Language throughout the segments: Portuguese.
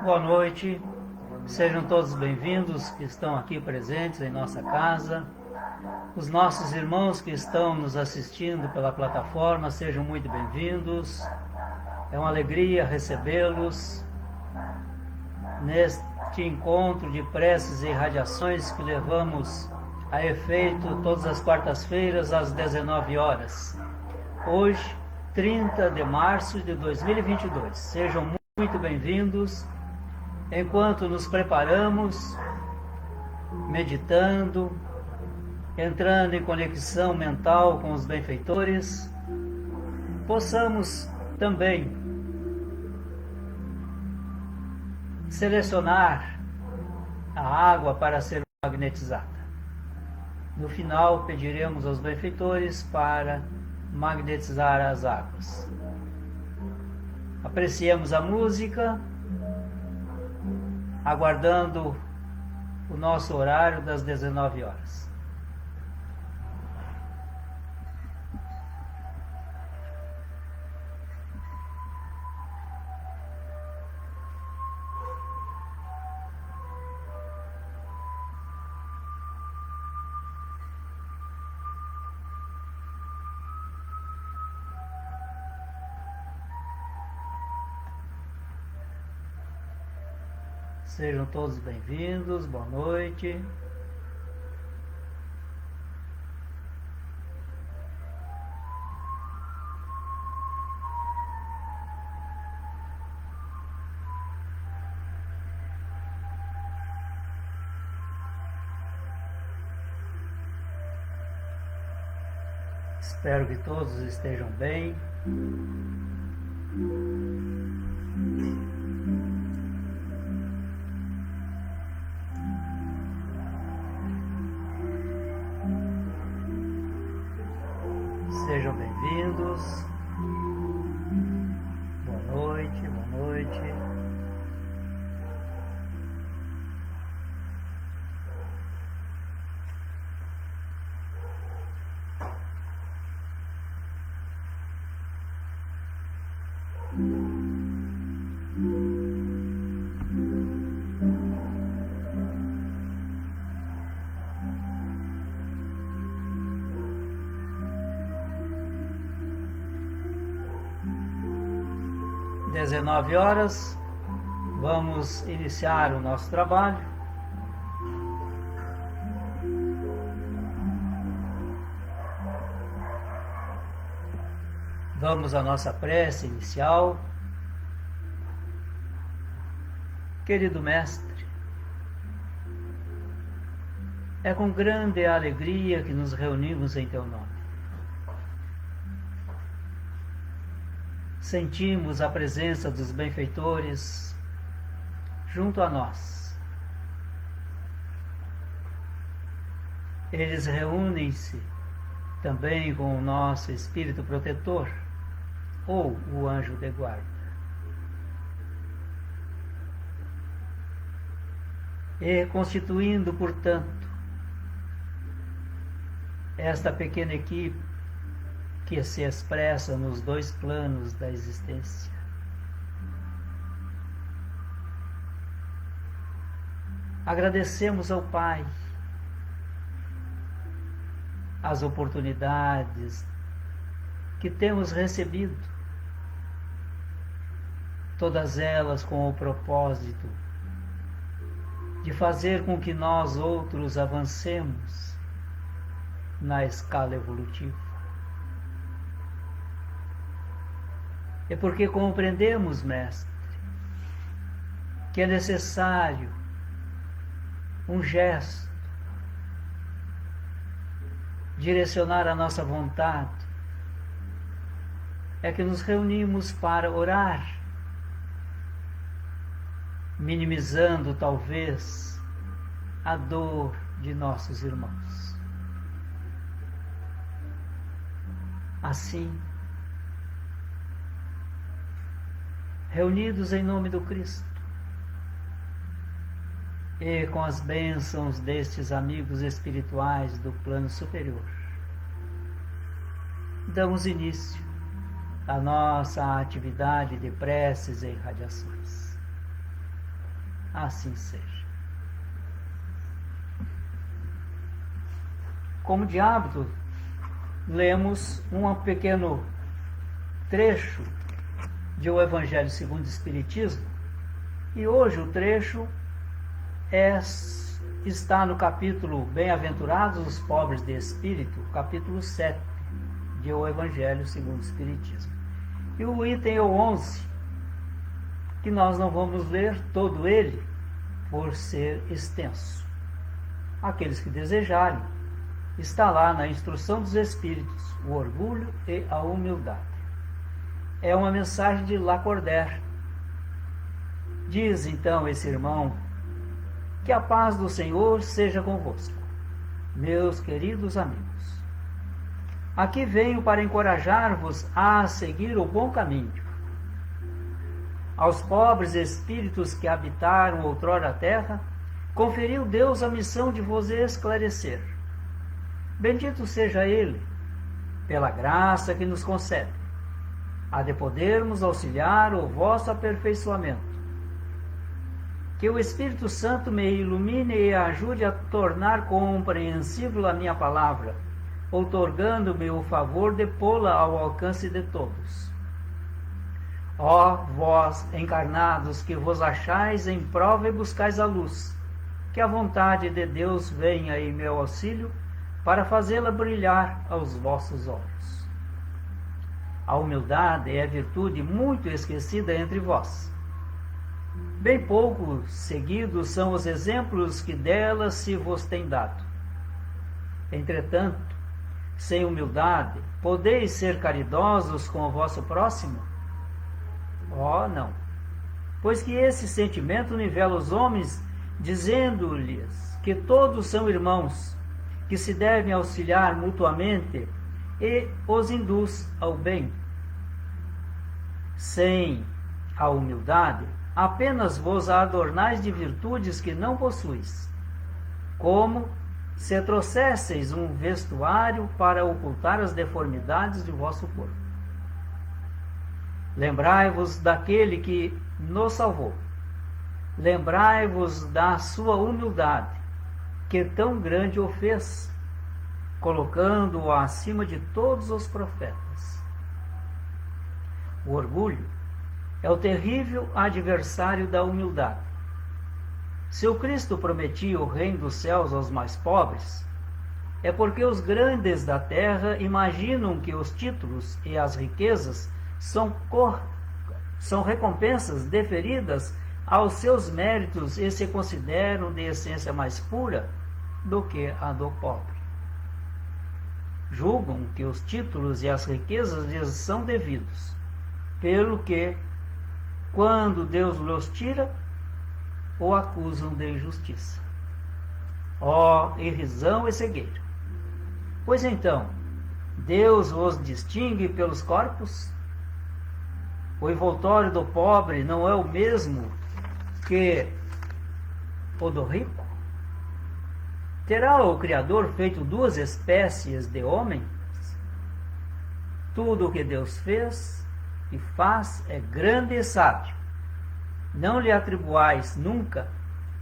Boa noite, sejam todos bem-vindos que estão aqui presentes em nossa casa. Os nossos irmãos que estão nos assistindo pela plataforma, sejam muito bem-vindos. É uma alegria recebê-los neste encontro de preces e radiações que levamos a efeito todas as quartas-feiras às 19 horas. Hoje, 30 de março de 2022. Sejam muito bem-vindos. Enquanto nos preparamos, meditando, entrando em conexão mental com os benfeitores, possamos também selecionar a água para ser magnetizada. No final, pediremos aos benfeitores para magnetizar as águas. Apreciemos a música, aguardando o nosso horário das 19 horas. Sejam todos bem-vindos, boa noite. Espero que todos estejam bem. Sejam bem-vindos. Boa noite, boa noite. Às 19 horas, vamos iniciar o nosso trabalho. Vamos à nossa prece inicial. Querido Mestre, é com grande alegria que nos reunimos em Teu nome. Sentimos a presença dos benfeitores junto a nós. Eles reúnem-se também com o nosso Espírito Protetor, ou o Anjo de Guarda. E constituindo, portanto, esta pequena equipe que se expressa nos dois planos da existência. Agradecemos ao Pai as oportunidades que temos recebido, todas elas com o propósito de fazer com que nós outros avancemos na escala evolutiva. É porque compreendemos, Mestre, que é necessário um gesto, direcionar a nossa vontade. É que nos reunimos para orar, minimizando talvez a dor de nossos irmãos. Assim, reunidos em nome do Cristo e com as bênçãos destes amigos espirituais do plano superior, damos início à nossa atividade de preces e irradiações. assim seja. Como de hábito, lemos um pequeno trecho de O Evangelho segundo o Espiritismo, e hoje o trecho está no capítulo Bem-aventurados os pobres de espírito, capítulo 7 de O Evangelho segundo o Espiritismo. E o item é o 11, que nós não vamos ler todo ele, por ser extenso. Aqueles que desejarem, está lá na Instrução dos Espíritos, o orgulho e a humildade. É uma mensagem de Lacordaire. Diz então esse irmão: que a paz do Senhor seja convosco, meus queridos amigos. Aqui venho para encorajar-vos a seguir o bom caminho. Aos pobres espíritos que habitaram outrora a terra, conferiu Deus a missão de vos esclarecer. Bendito seja Ele, pela graça que nos concede, a de podermos auxiliar o vosso aperfeiçoamento. Que o Espírito Santo me ilumine e ajude a tornar compreensível a minha palavra, outorgando-me o favor de pô-la ao alcance de todos. Ó vós, encarnados, que vos achais em prova e buscais a luz, que a vontade de Deus venha em meu auxílio, para fazê-la brilhar aos vossos olhos. A humildade é virtude muito esquecida entre vós. Bem pouco seguidos são os exemplos que dela se vos tem dado. Entretanto, sem humildade, podeis ser caridosos com o vosso próximo? Oh, não! Pois que esse sentimento nivela os homens, dizendo-lhes que todos são irmãos, que se devem auxiliar mutuamente, e os induz ao bem. Sem a humildade, apenas vos adornais de virtudes que não possuis, como se trouxesseis um vestuário para ocultar as deformidades de vosso corpo. Lembrai-vos daquele que nos salvou. Lembrai-vos da sua humildade, que tão grande o fez, colocando-o acima de todos os profetas. O orgulho é o terrível adversário da humildade. Se o Cristo prometia o reino dos céus aos mais pobres, é porque os grandes da terra imaginam que os títulos e as riquezas são recompensas deferidas aos seus méritos e se consideram de essência mais pura do que a do pobre. Julgam que os títulos e as riquezas lhes são devidos, pelo que, quando Deus los tira, o acusam de injustiça. Ó irrisão e cegueira! Pois então, Deus os distingue pelos corpos? O envoltório do pobre não é o mesmo que o do rico? Terá o Criador feito duas espécies de homens? Tudo o que Deus fez e faz é grande e sábio. Não lhe atribuais nunca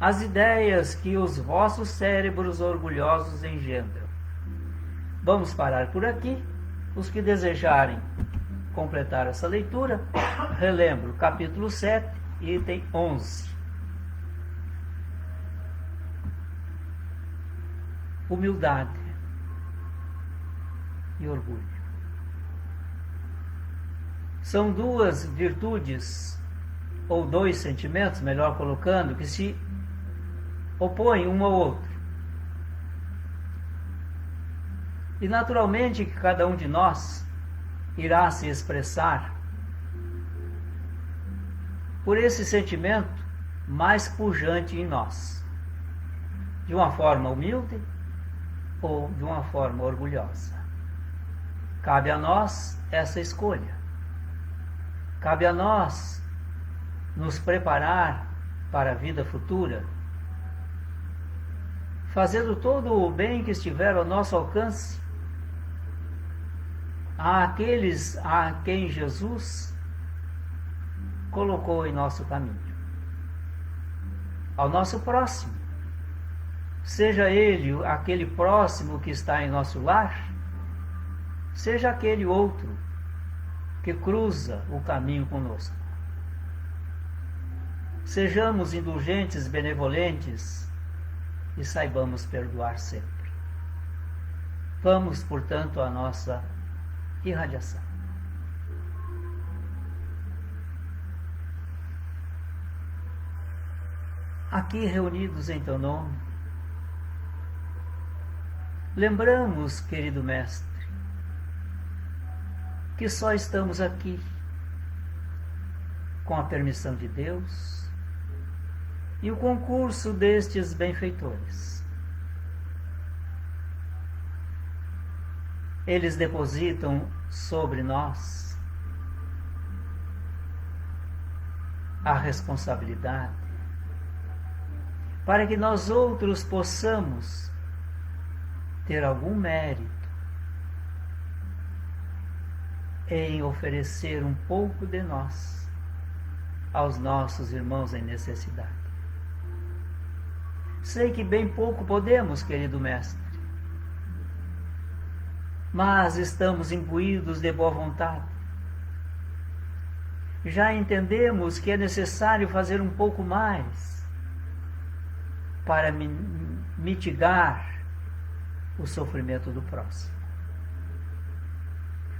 as ideias que os vossos cérebros orgulhosos engendram. Vamos parar por aqui. Os que desejarem completar essa leitura, relembro capítulo 7, item 11. Humildade e orgulho. São duas virtudes, ou dois sentimentos, melhor colocando, que se opõem um ao outro. E naturalmente que cada um de nós irá se expressar por esse sentimento mais pujante em nós, de uma forma humilde ou de uma forma orgulhosa. Cabe a nós essa escolha. Cabe a nós nos preparar para a vida futura, fazendo todo o bem que estiver ao nosso alcance àqueles a quem Jesus colocou em nosso caminho. ao nosso próximo, seja ele aquele próximo que está em nosso lar, seja aquele outro que cruza o caminho conosco. Sejamos indulgentes, benevolentes e saibamos perdoar sempre. Vamos, portanto, à nossa irradiação. Aqui reunidos em teu nome, lembramos, querido Mestre, que só estamos aqui com a permissão de Deus e o concurso destes benfeitores. Eles depositam sobre nós a responsabilidade para que nós outros possamos ter algum mérito em oferecer um pouco de nós aos nossos irmãos em necessidade. Sei que bem pouco podemos, querido Mestre, mas estamos imbuídos de boa vontade. Já entendemos que é necessário fazer um pouco mais para mitigar o sofrimento do próximo.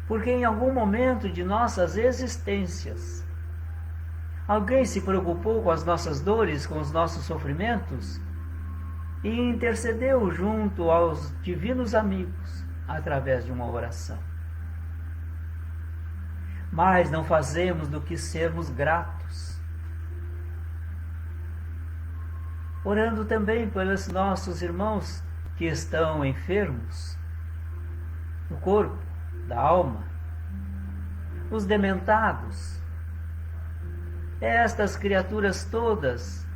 Porque em algum momento de nossas existências, alguém se preocupou com as nossas dores, com os nossos sofrimentos e intercedeu junto aos divinos amigos através de uma oração. Mas não fazemos do que sermos gratos, orando também pelos nossos irmãos que estão enfermos no corpo, da alma, os dementados, estas criaturas todas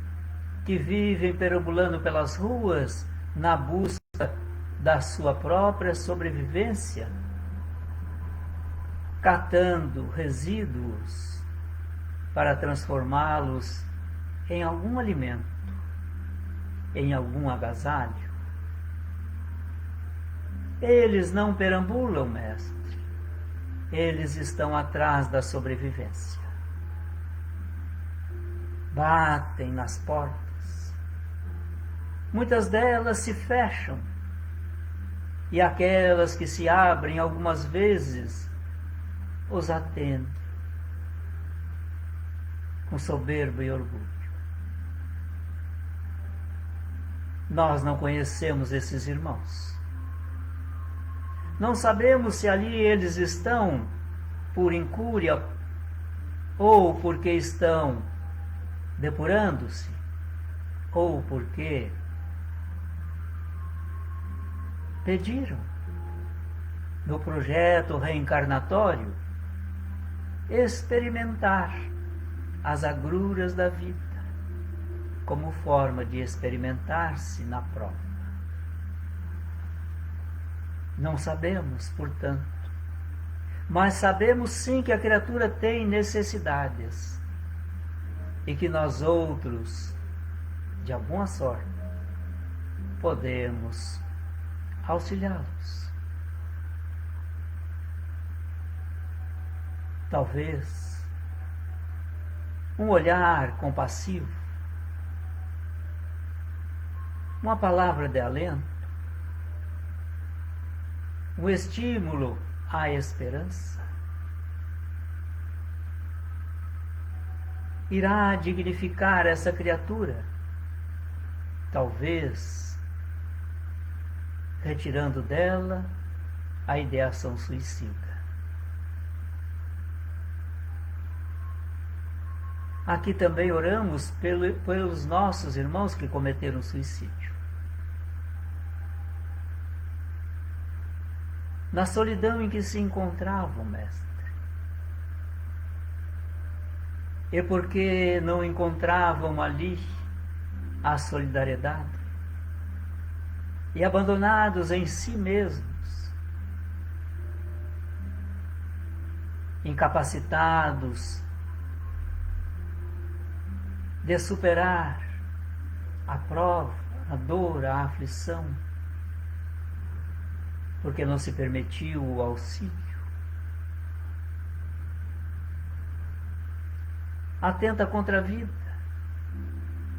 que vivem perambulando pelas ruas na busca da sua própria sobrevivência, catando resíduos para transformá-los em algum alimento, em algum agasalho. Eles não perambulam, Mestre. Eles estão atrás da sobrevivência. Batem nas portas. Muitas delas se fecham. E aquelas que se abrem algumas vezes os atendem com soberba e orgulho. Nós não conhecemos esses irmãos. Não sabemos se ali eles estão por incúria ou porque estão depurando-se ou porque pediram no projeto reencarnatório experimentar as agruras da vida como forma de experimentar-se na prova. Não sabemos, portanto, mas sabemos sim que a criatura tem necessidades e que nós outros, de alguma sorte, podemos auxiliá-los. Talvez um olhar compassivo, uma palavra de alento, um estímulo à esperança, irá dignificar essa criatura, talvez retirando dela a ideação suicida. Aqui também oramos pelos nossos irmãos que cometeram suicídio. Na solidão em que se encontravam, Mestre. E porque não encontravam ali a solidariedade, e abandonados em si mesmos, incapacitados de superar a prova, a dor, a aflição, porque não se permitiu o auxílio. Atenta contra a vida,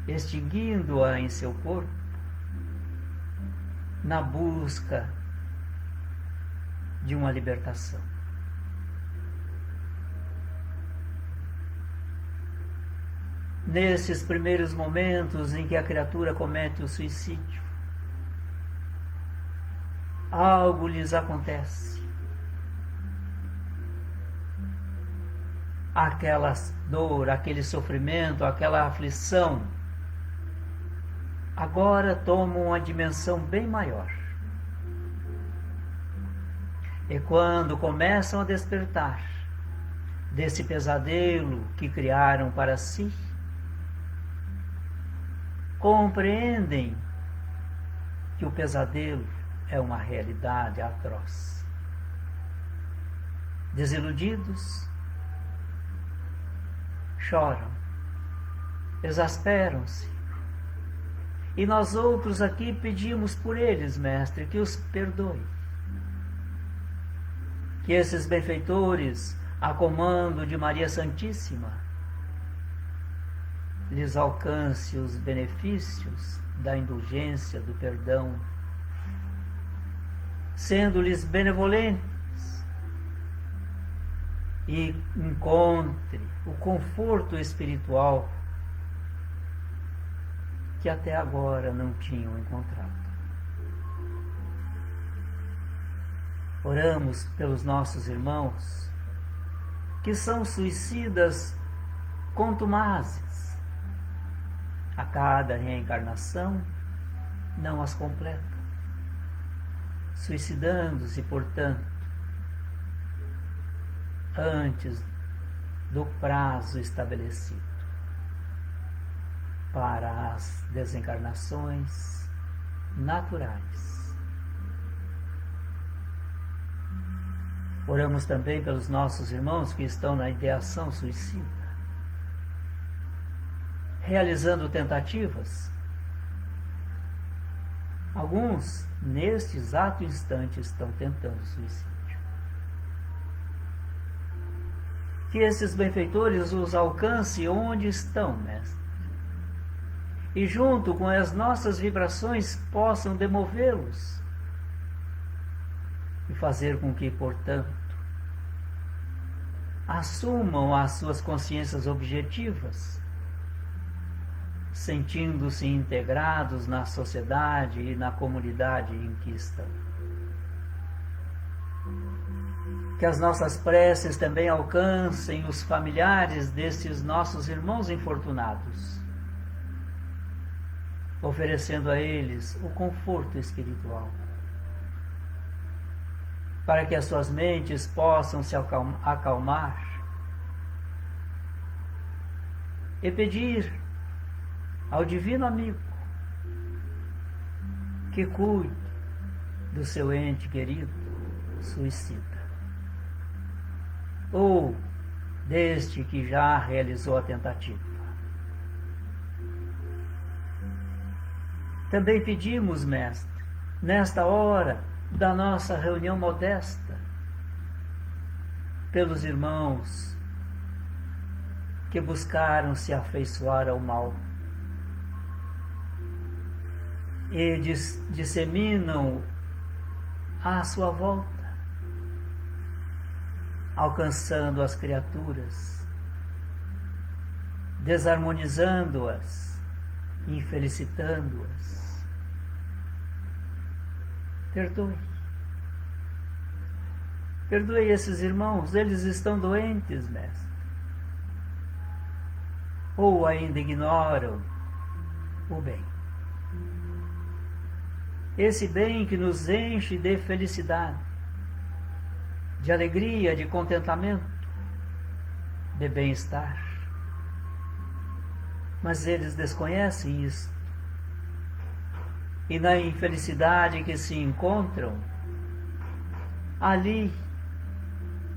extinguindo-a em seu corpo, na busca de uma libertação. Nesses primeiros momentos em que a criatura comete o suicídio, algo lhes acontece. Aquela dor, aquele sofrimento, aquela aflição, agora tomam uma dimensão bem maior. E quando começam a despertar desse pesadelo que criaram para si, compreendem que o pesadelo é uma realidade atroz. Desiludidos, choram, exasperam-se. E nós outros aqui pedimos por eles, Mestre, que os perdoe. Que esses benfeitores, a comando de Maria Santíssima, lhes alcance os benefícios da indulgência, do perdão, sendo-lhes benevolentes, e encontre o conforto espiritual que até agora não tinham encontrado. Oramos pelos nossos irmãos que são suicidas contumazes. A cada reencarnação não as completam, suicidando-se, portanto, antes do prazo estabelecido para as desencarnações naturais. Oramos também pelos nossos irmãos que estão na ideação suicida, realizando tentativas. Alguns, neste exato instante, estão tentando suicídio. Que esses benfeitores os alcance onde estão, Mestre, e junto com as nossas vibrações possam demovê-los e fazer com que, portanto, assumam as suas consciências objetivas, sentindo-se integrados na sociedade e na comunidade em que estão. Que as nossas preces também alcancem os familiares destes nossos irmãos infortunados, oferecendo a eles o conforto espiritual, para que as suas mentes possam se acalmar e pedir ao Divino Amigo que cuide do seu ente querido suicida, ou deste que já realizou a tentativa. Também pedimos, Mestre, nesta hora da nossa reunião modesta, pelos irmãos que buscaram se afeiçoar ao mal e disseminam à sua volta, alcançando as criaturas, desarmonizando-as, infelicitando-as. Perdoe. Perdoe esses irmãos, eles estão doentes, Mestre. Ou ainda ignoram o bem. Esse bem que nos enche de felicidade, de alegria, de contentamento, de bem-estar. Mas eles desconhecem isso. E na infelicidade que se encontram, ali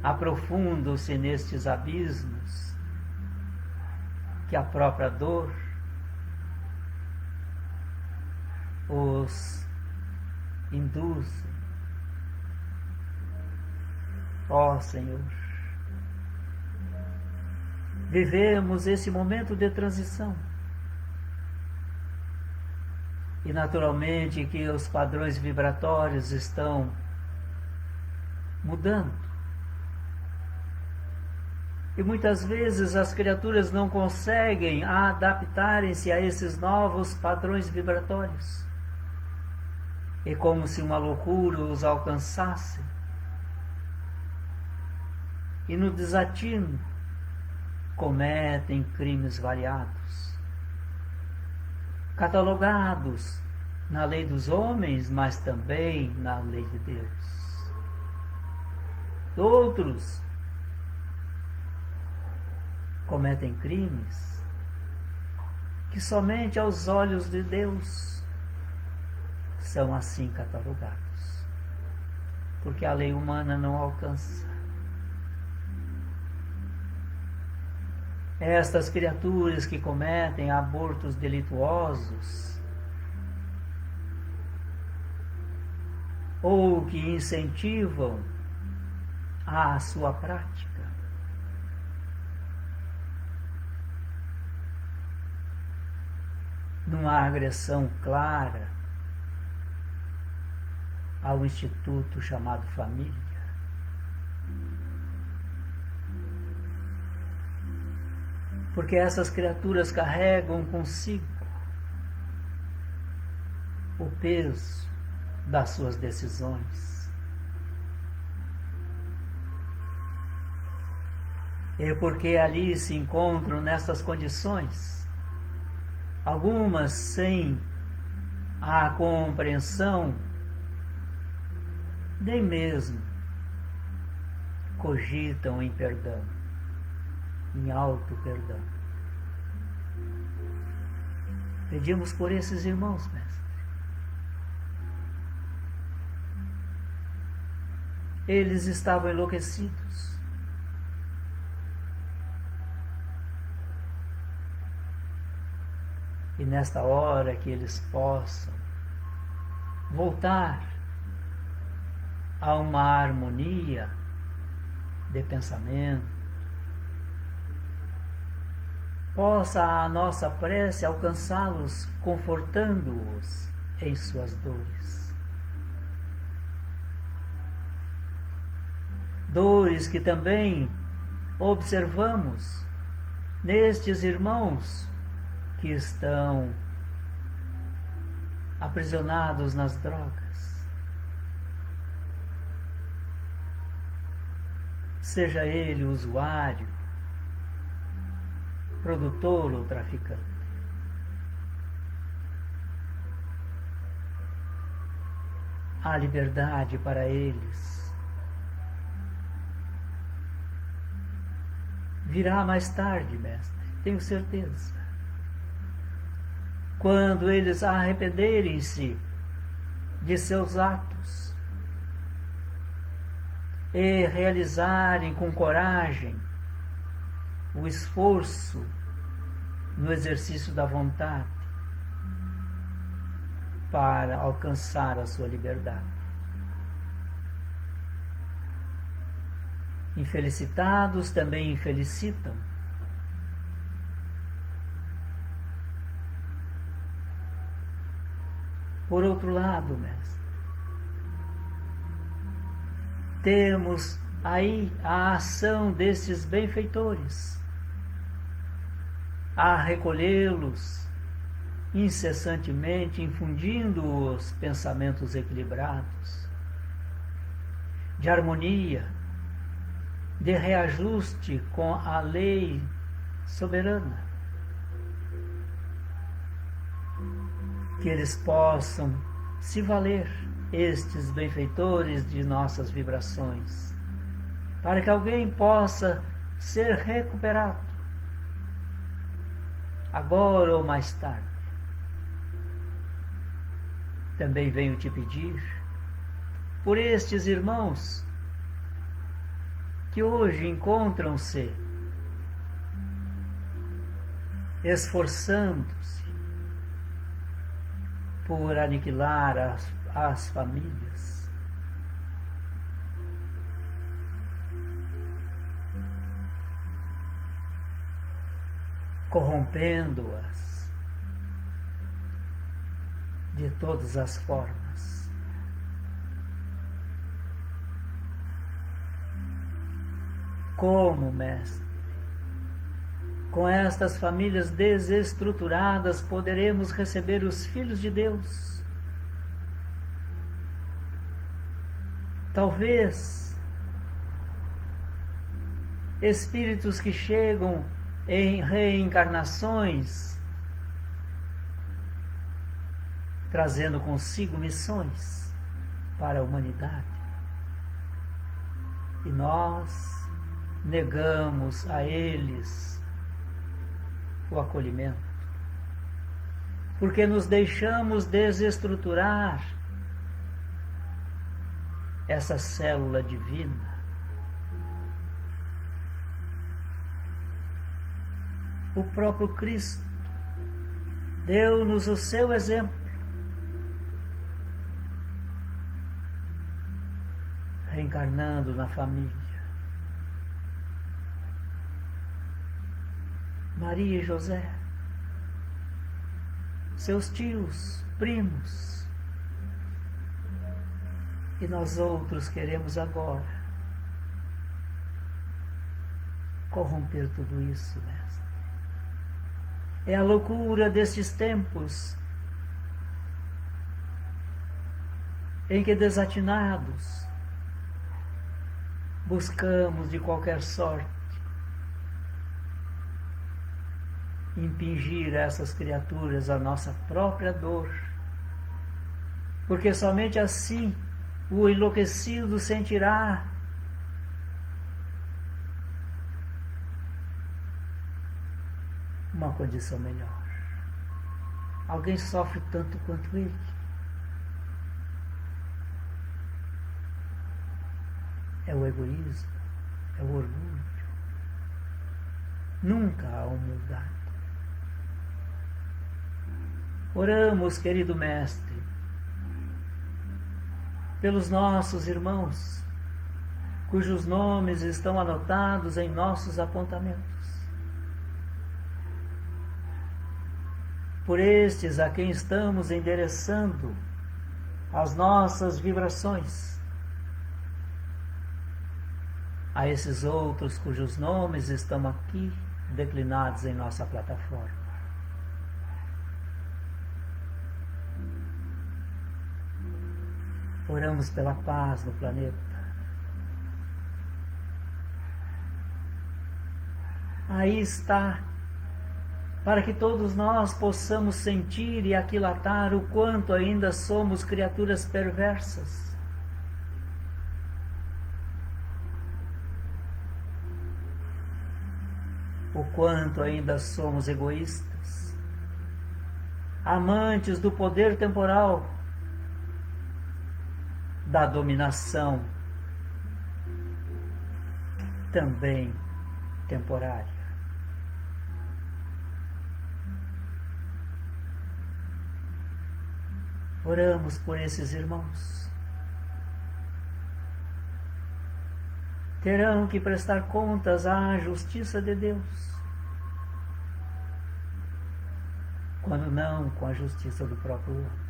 aprofundam-se nestes abismos que a própria dor os induzem. Ó Senhor, vivemos esse momento de transição. E naturalmente que os padrões vibratórios estão mudando. E muitas vezes as criaturas não conseguem adaptarem-se a esses novos padrões vibratórios. É como se uma loucura os alcançasse. E no desatino cometem crimes variados, catalogados na lei dos homens, mas também na lei de Deus. Outros cometem crimes que somente aos olhos de Deus são assim catalogados, porque a lei humana não alcança. Estas criaturas que cometem abortos delituosos ou que incentivam a sua prática, numa agressão clara ao instituto chamado família. Porque essas criaturas carregam consigo o peso das suas decisões. E porque ali se encontram nessas condições, algumas sem a compreensão, nem mesmo cogitam em perdão, em auto-perdão. Pedimos por esses irmãos, mestre. Eles estavam enlouquecidos. E nesta hora que eles possam voltar a uma harmonia de pensamento, possa a nossa prece alcançá-los, confortando-os em suas dores. Dores que também observamos nestes irmãos que estão aprisionados nas drogas. Seja ele usuário, produtor ou traficante. Há liberdade para eles. Virá mais tarde, mestre, tenho certeza. Quando eles arrependerem-se de seus atos e realizarem com coragem o esforço no exercício da vontade para alcançar a sua liberdade. Infelicitados também infelicitam. Por outro lado, mestre, temos aí a ação desses benfeitores, a recolhê-los incessantemente, infundindo-os pensamentos equilibrados, de harmonia, de reajuste com a lei soberana. Que eles possam se valer, estes benfeitores, de nossas vibrações, para que alguém possa ser recuperado, agora ou mais tarde. Também venho te pedir por estes irmãos que hoje encontram-se esforçando-se por aniquilar as famílias. Corrompendo-as de todas as formas. Como, Mestre, com estas famílias desestruturadas poderemos receber os filhos de Deus? Talvez espíritos que chegam em reencarnações, trazendo consigo missões para a humanidade. E nós negamos a eles o acolhimento, porque nos deixamos desestruturar essa célula divina. O próprio Cristo deu-nos o seu exemplo. Reencarnando na família. Maria e José, seus tios, primos. E nós outros queremos agora corromper tudo isso, Mestre. É a loucura destes tempos em que, desatinados, buscamos de qualquer sorte impingir a essas criaturas a nossa própria dor, porque somente assim o enlouquecido sentirá uma condição melhor. Alguém sofre tanto quanto ele. É o egoísmo, é o orgulho. Nunca a humildade. Oramos, querido Mestre, pelos nossos irmãos, cujos nomes estão anotados em nossos apontamentos. Por estes a quem estamos endereçando as nossas vibrações. A esses outros cujos nomes estão aqui declinados em nossa plataforma. Oramos pela paz no planeta. Aí está, para que todos nós possamos sentir e aquilatar o quanto ainda somos criaturas perversas. O quanto ainda somos egoístas, amantes do poder temporal, da dominação também temporária. Oramos por esses irmãos. Terão que prestar contas à justiça de Deus, quando não com a justiça do próprio homem.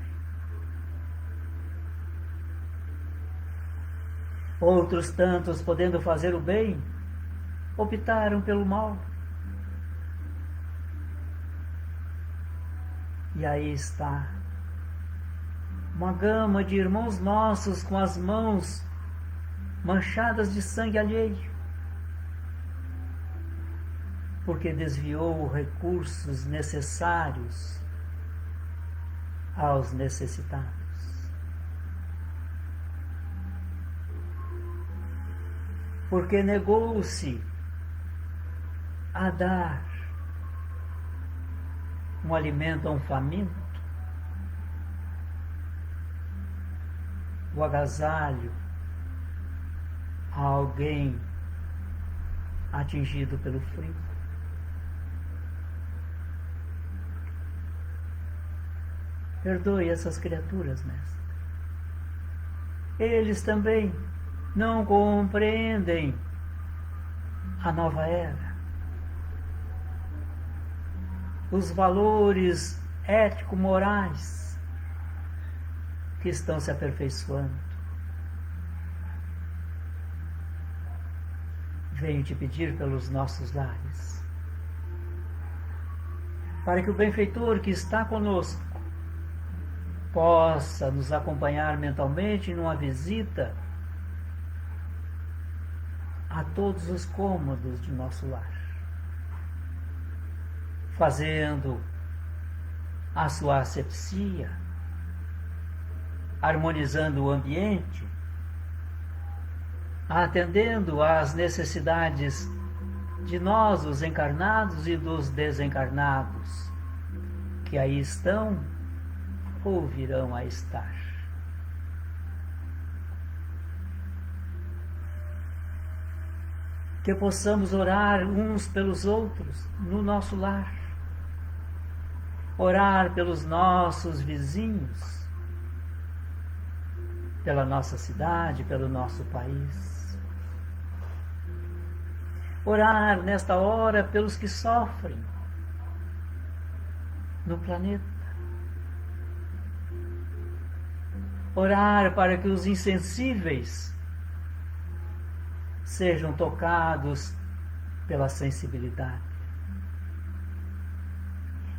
Outros tantos, podendo fazer o bem, optaram pelo mal. E aí está uma gama de irmãos nossos com as mãos manchadas de sangue alheio, porque desviou recursos necessários aos necessitados. Porque negou-se a dar um alimento a um faminto, o agasalho a alguém atingido pelo frio. Perdoe essas criaturas, Mestre. Eles também não compreendem a nova era, os valores ético-morais que estão se aperfeiçoando. Venho te pedir pelos nossos lares, para que o benfeitor que está conosco possa nos acompanhar mentalmente numa visita a todos os cômodos de nosso lar, fazendo a sua asepsia, harmonizando o ambiente, atendendo às necessidades de nós, os encarnados e dos desencarnados, que aí estão ou virão a estar. Que possamos orar uns pelos outros no nosso lar, orar pelos nossos vizinhos, pela nossa cidade, pelo nosso país. Orar nesta hora pelos que sofrem no planeta. Orar para que os insensíveis sejam tocados pela sensibilidade.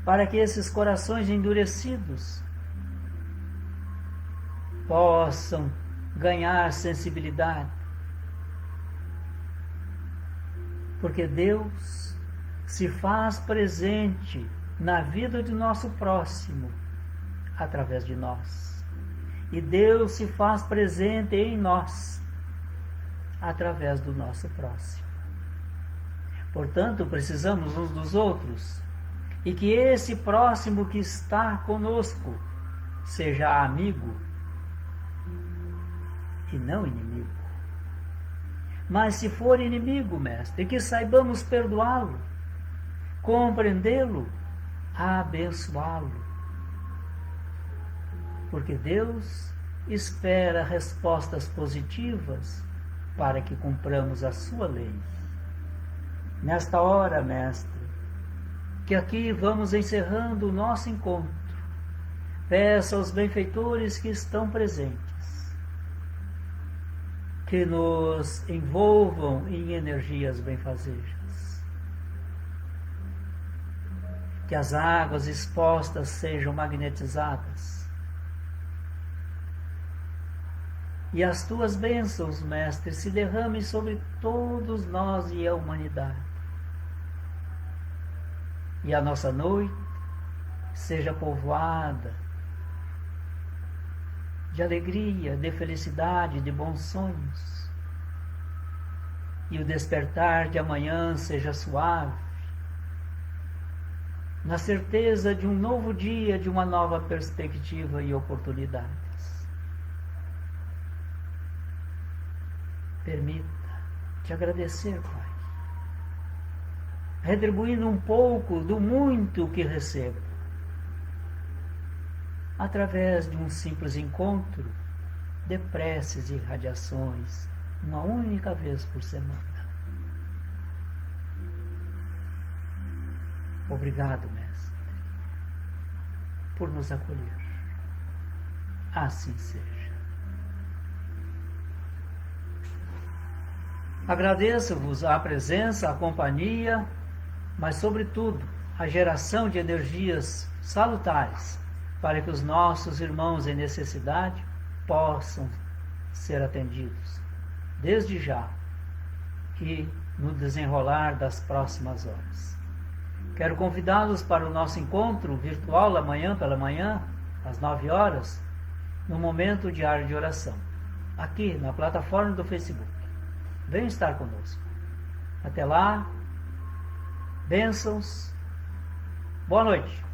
Para que esses corações endurecidos possam ganhar sensibilidade. Porque Deus se faz presente na vida de nosso próximo através de nós. E Deus se faz presente em nós através do nosso próximo. Portanto, precisamos uns dos outros, e que esse próximo que está conosco seja amigo e não inimigo. Mas se for inimigo, Mestre, que saibamos perdoá-lo, compreendê-lo, abençoá-lo. Porque Deus espera respostas positivas para que cumpramos a sua lei. Nesta hora, Mestre, que aqui vamos encerrando o nosso encontro, peço aos benfeitores que estão presentes que nos envolvam em energias benfazejas, que as águas expostas sejam magnetizadas, e as tuas bênçãos, Mestre, se derramem sobre todos nós e a humanidade. E a nossa noite seja povoada de alegria, de felicidade, de bons sonhos. E o despertar de amanhã seja suave, na certeza de um novo dia, de uma nova perspectiva e oportunidades. Permita te agradecer, Pai, retribuindo um pouco do muito que recebo, através de um simples encontro de preces e radiações, uma única vez por semana. Obrigado, Mestre, por nos acolher. Assim seja. Agradeço-vos a presença, a companhia, mas, sobretudo, a geração de energias salutares para que os nossos irmãos em necessidade possam ser atendidos, desde já e no desenrolar das próximas horas. Quero convidá-los para o nosso encontro virtual amanhã pela manhã, às 9 horas, no momento diário de oração, aqui na plataforma do Facebook. Venham estar conosco. Até lá, bênçãos, boa noite.